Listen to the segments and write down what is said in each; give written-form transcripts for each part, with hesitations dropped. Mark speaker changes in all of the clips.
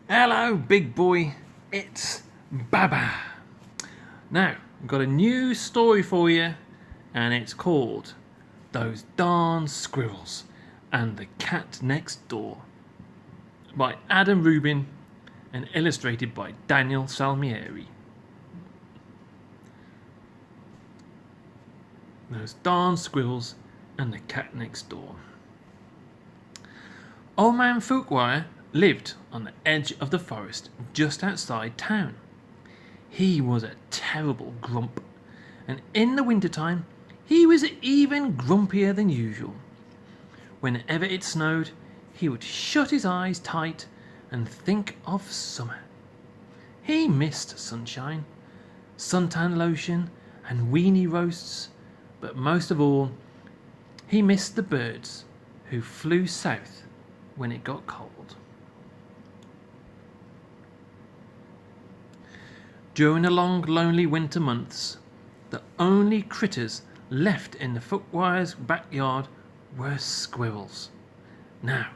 Speaker 1: Hello, big boy. It's Baba. Now, I've got a new story for you, and it's called Those Darn Squirrels and the Cat Next Door by Adam Rubin and illustrated by Daniel Salmieri. Those Darn Squirrels and the Cat Next Door. Old Man Fuquire lived on the edge of the forest just outside town. He was a terrible grump, and in the wintertime he was even grumpier than usual. Whenever it snowed, he would shut his eyes tight and think of summer. He missed sunshine, suntan lotion, and weenie roasts, but most of all, he missed the birds who flew south when it got cold. During the long, lonely winter months, the only critters left in the Fuckwire's backyard were squirrels. Now,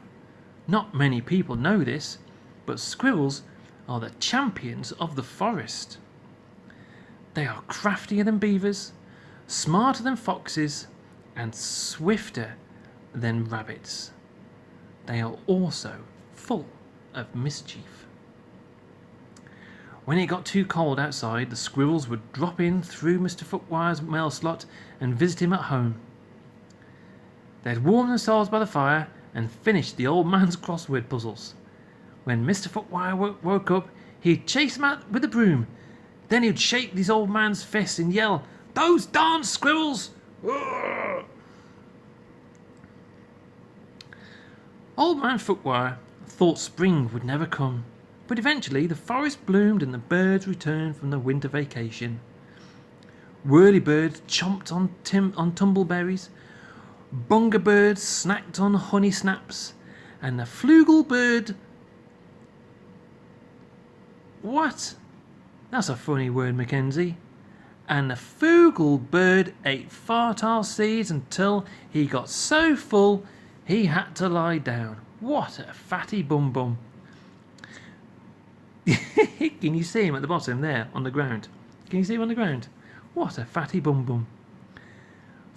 Speaker 1: not many people know this, but squirrels are the champions of the forest. They are craftier than beavers, smarter than foxes, and swifter than rabbits. They are also full of mischief. When it got too cold outside, the squirrels would drop in through Mr. Footwire's mail slot and visit him at home. They'd warm themselves by the fire and finish the old man's crossword puzzles. When Mr. Footwire woke up, he'd chase him out with a broom. Then he'd shake this old man's fist and yell, "Those darn squirrels!" Old Man Footwire thought spring would never come, but eventually the forest bloomed and the birds returned from their winter vacation. Whirlybirds chomped on tumbleberries, bungabirds snacked on honey snaps, and the flugelbird... What? That's a funny word, Mackenzie. And the fugelbird ate fertile seeds until he got so full he had to lie down. What a fatty bum bum. Can you see him at the bottom there on the ground? Can you see him on the ground? What a fatty bum bum.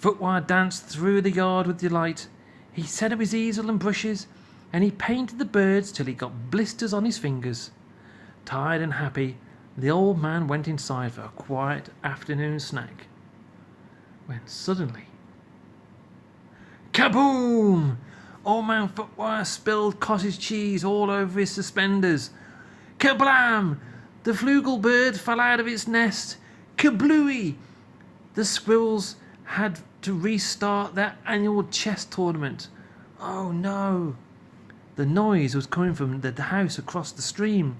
Speaker 1: Footwire danced through the yard with delight. He set up his easel and brushes, and he painted the birds till he got blisters on his fingers. Tired and happy, the old man went inside for a quiet afternoon snack. When suddenly... Kaboom! Old Man Footwire spilled cottage cheese all over his suspenders. Kablam! The flugelbird fell out of its nest. Kablooey! The squirrels had to restart their annual chess tournament. Oh no! The noise was coming from the house across the stream.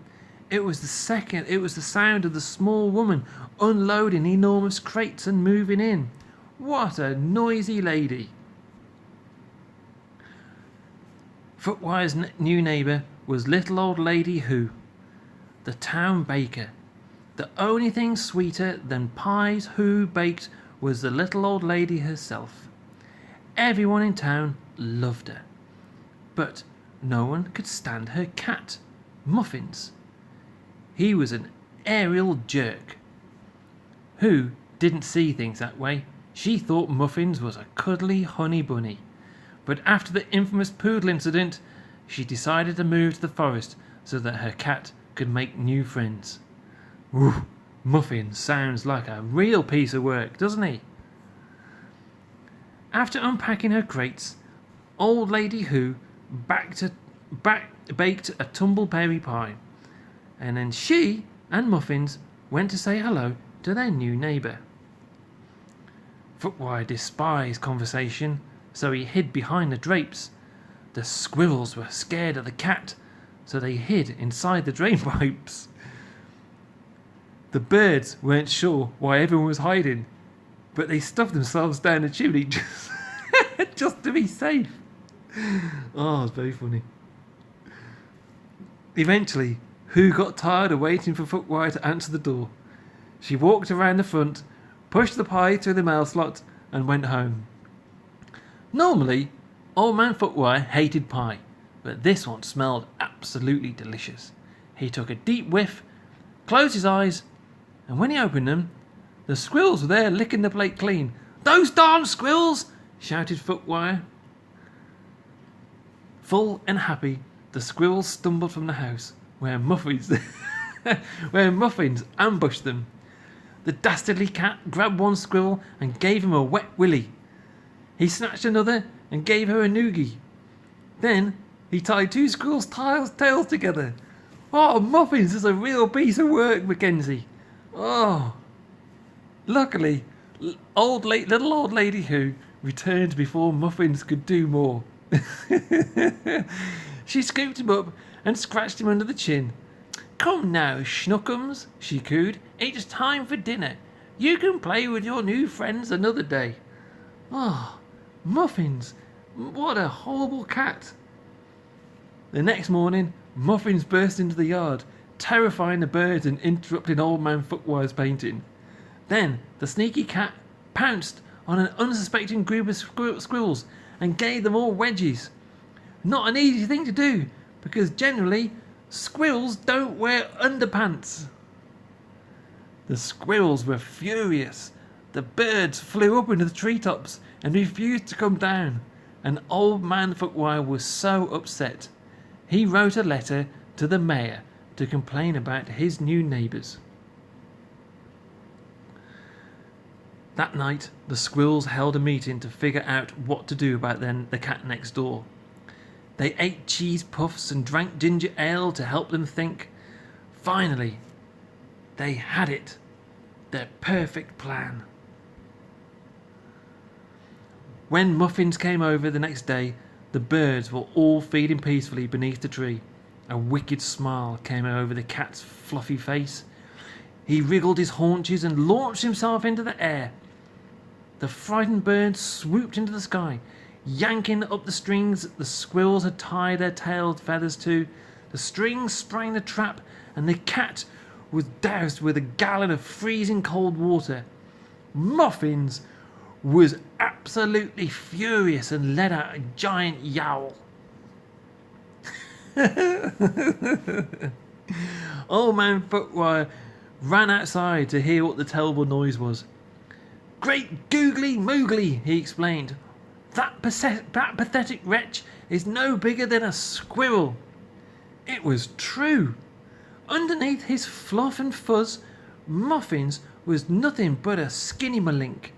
Speaker 1: It was the sound of the small woman unloading enormous crates and moving in. What a noisy lady! Footwire's new neighbour was little old Lady Who, the town baker. The only thing sweeter than pies Who baked was the little old lady herself. Everyone in town loved her, but no one could stand her cat, Muffins. He was an aerial jerk. Who didn't see things that way. She thought Muffins was a cuddly honey bunny. But after the infamous poodle incident, she decided to move to the forest so that her cat could make new friends. Ooh, Muffin sounds like a real piece of work, doesn't he? After unpacking her crates, old Lady Who baked a tumbleberry pie, and then she and Muffins went to say hello to their new neighbour. Footwire despised conversation, so he hid behind the drapes. The squirrels were scared of the cat, so they hid inside the drain pipes. The birds weren't sure why everyone was hiding, but they stuffed themselves down the chimney just to be safe. Oh, it's very funny. Eventually, Who got tired of waiting for Footwire to answer the door. She walked around the front, pushed the pie through the mail slot, and went home. Normally, Old Man Footwire hated pie, but this one smelled absolutely delicious. He took a deep whiff, closed his eyes, and when he opened them, the squirrels were there licking the plate clean. "Those darn squirrels!" shouted Footwire. Full and happy, the squirrels stumbled from the house, where Muffins ambushed them. The dastardly cat grabbed one squirrel and gave him a wet willy. He snatched another and gave her a noogie. Then he tied two squirrels' tails together. "Oh, Muffins is a real piece of work, Mackenzie." Oh, luckily, little old lady Who returned before Muffins could do more. She scooped him up and scratched him under the chin. "Come now, Schnookums," she cooed. "It's time for dinner. You can play with your new friends another day." Oh, Muffins, what a horrible cat. The next morning, Muffins burst into the yard, terrifying the birds and interrupting Old Man Footwire's painting. Then the sneaky cat pounced on an unsuspecting group of squirrels and gave them all wedgies. Not an easy thing to do, because generally squirrels don't wear underpants. The squirrels were furious. The birds flew up into the treetops and refused to come down, and Old Man Footwire was so upset. He wrote a letter to the mayor to complain about his new neighbours. That night, the squirrels held a meeting to figure out what to do about the cat next door. They ate cheese puffs and drank ginger ale to help them think. Finally, they had it. Their perfect plan. When Muffins came over the next day, the birds were all feeding peacefully beneath the tree. A wicked smile came over the cat's fluffy face. He wriggled his haunches and launched himself into the air. The frightened birds swooped into the sky, yanking up the strings the squirrels had tied their tail feathers to. The strings sprang the trap, and the cat was doused with a gallon of freezing cold water. Muffins was absolutely furious and let out a giant yowl. Old Man Footwire ran outside to hear what the terrible noise was. "Great googly moogly," he explained. That pathetic wretch is no bigger than a squirrel." It was true. Underneath his fluff and fuzz, Muffins was nothing but a skinny malink.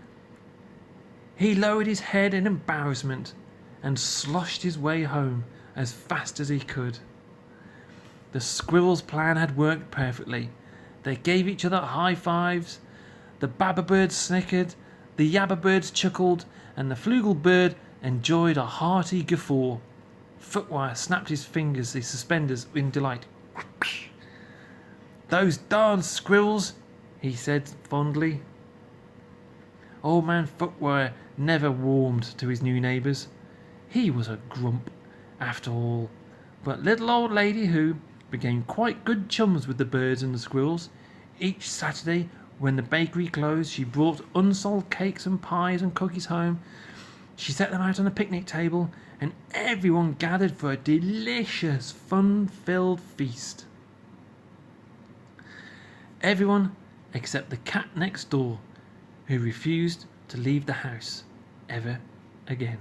Speaker 1: He lowered his head in embarrassment and sloshed his way home as fast as he could. The Squirrels' Plan had worked perfectly. They gave each other high fives. The Babber birds snickered, the Yabber birds chuckled, and the Flugel bird enjoyed a hearty guffaw. Footwire snapped his suspenders, in delight. "Those darn squirrels," he said fondly. Old Man Footwire never warmed to his new neighbours. He was a grump, after all. But little old Lady Who became quite good chums with the birds and the squirrels. Each Saturday, when the bakery closed, she brought unsold cakes and pies and cookies home. She set them out on the picnic table, and everyone gathered for a delicious, fun-filled feast. Everyone except the cat next door, who refused to leave the house ever again.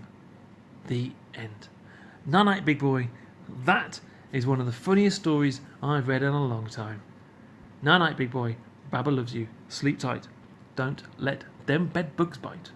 Speaker 1: The end. Night, big boy. That is one of the funniest stories I've read in a long time. Night, big boy. Baba loves you. Sleep tight. Don't let them bed bugs bite.